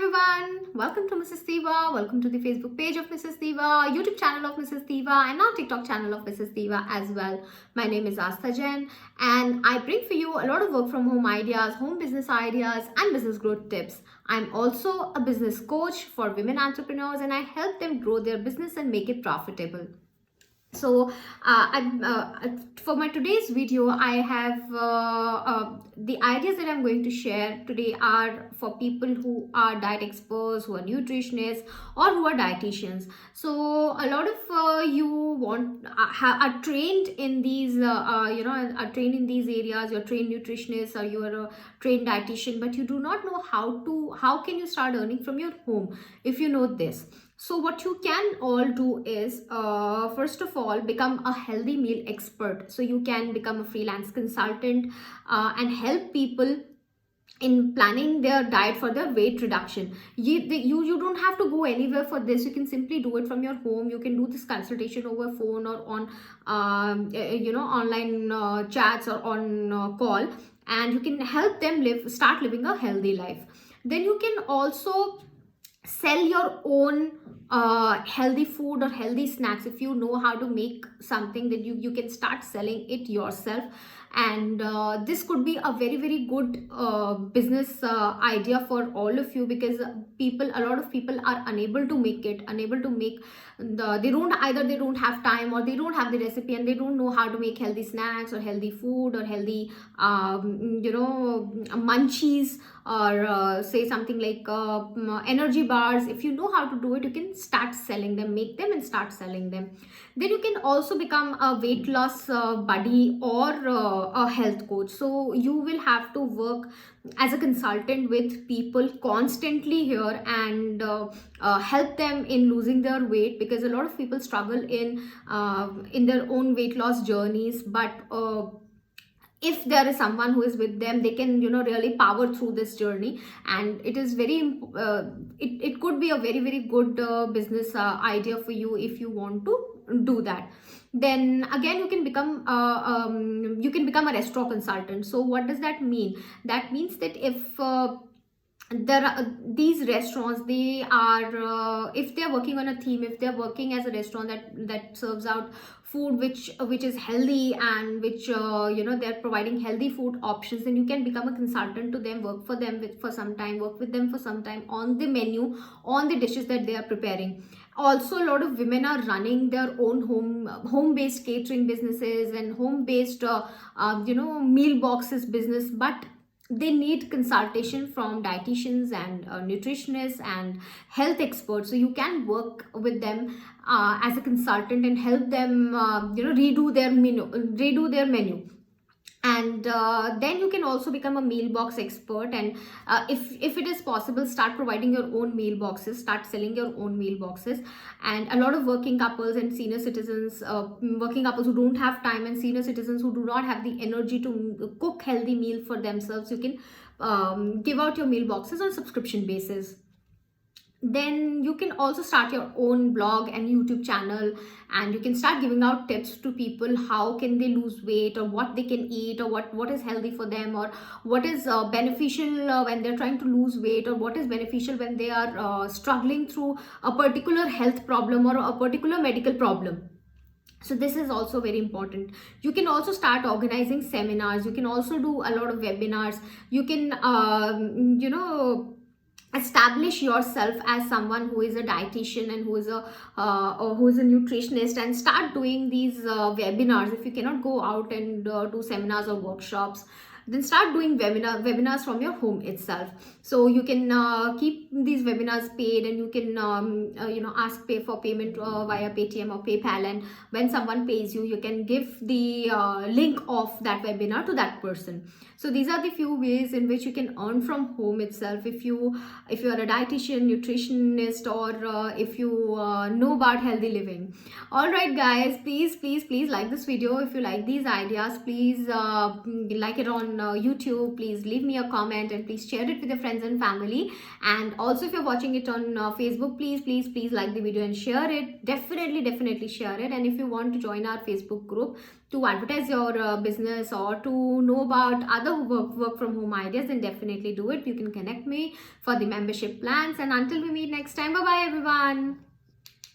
everyone, welcome to Mrs. Diva. Welcome to the Facebook page of Mrs. Diva, YouTube channel of Mrs. Diva, and now TikTok channel of Mrs. Diva as well. My name is Astha Jain, and I bring for you a lot of work from home ideas, home business ideas, and business growth tips. I'm also a business coach for women entrepreneurs, and I help them grow their business and make it profitable. So for my today's video, I have the ideas that I'm going to share today are for people who are diet experts, who are nutritionists, or who are dietitians. So a lot of you are trained in these are trained in these areas. You're trained nutritionists or you are a trained dietitian, but you do not know how can you start earning from your home if you know this. So what you can all do is, first of all, become a healthy meal expert. So you can become a freelance consultant and help people in planning their diet for their weight reduction. You don't have to go anywhere for this. You can simply do it from your home. You can do this consultation over phone or on online chats or on call, and you can help them start living a healthy life. Then you can also sell your own healthy food or healthy snacks. If you know how to make something, that you can start selling it yourself, and this could be a very good business idea for all of you, because a lot of people are unable to make they don't have time, or they don't have the recipe, and they don't know how to make healthy snacks or healthy food or healthy munchies, or say something like energy bars. If you know how to do it, you can start selling them, make them and start selling them. Then you can also become a weight loss buddy or a health coach. So you will have to work as a consultant with people constantly here, and help them in losing their weight, because a lot of people struggle in their own weight loss journeys. But if there is someone who is with them, they can really power through this journey, and it is it could be a very good business idea for you if you want to do that. Then again, you can become a restaurant consultant. So what does that mean? That means that if there are these restaurants, they are if they're working on a theme, if they're working as a restaurant that serves out food which is healthy, and which they're providing healthy food options, then you can become a consultant to them, work for them for some time, work with them for some time on the menu, on the dishes that they are preparing. Also, a lot of women are running their own home-based catering businesses and home-based meal boxes business, but they need consultation from dietitians and nutritionists and health experts. So you can work with them as a consultant and help them redo their menu. And then you can also become a meal box expert, and if it is possible, start providing your own meal boxes, start selling your own meal boxes. And a lot of working couples and senior citizens, working couples who don't have time, and senior citizens who do not have the energy to cook healthy meal for themselves, you can give out your meal boxes on subscription basis. Then you can also start your own blog and YouTube channel, and you can start giving out tips to people, how can they lose weight, or what they can eat, or what is healthy for them, or what is beneficial when they're trying to lose weight, or what is beneficial when they are struggling through a particular health problem or a particular medical problem. So this is also very important. You can also start organizing seminars. You can also do a lot of webinars. You can establish yourself as someone who is a dietitian and who is a nutritionist, and start doing these webinars. If you cannot go out and do seminars or workshops, then start doing webinars from your home itself. So you can keep these webinars paid, and you can ask for payment via Paytm or PayPal, and when someone pays you, you can give the link of that webinar to that person. So these are the few ways in which you can earn from home itself, if you are a dietitian, nutritionist, or if you know about healthy living. All right guys, please like this video. If you like these ideas, please like it on YouTube. Please leave me a comment, and please share it with your friends and family. And also, if you're watching it on Facebook, please like the video and share it. Definitely share it. And if you want to join our Facebook group, to advertise your business or to know about other work from home ideas, then definitely do it. You can connect me for the membership plans. And until we meet next time, bye bye everyone.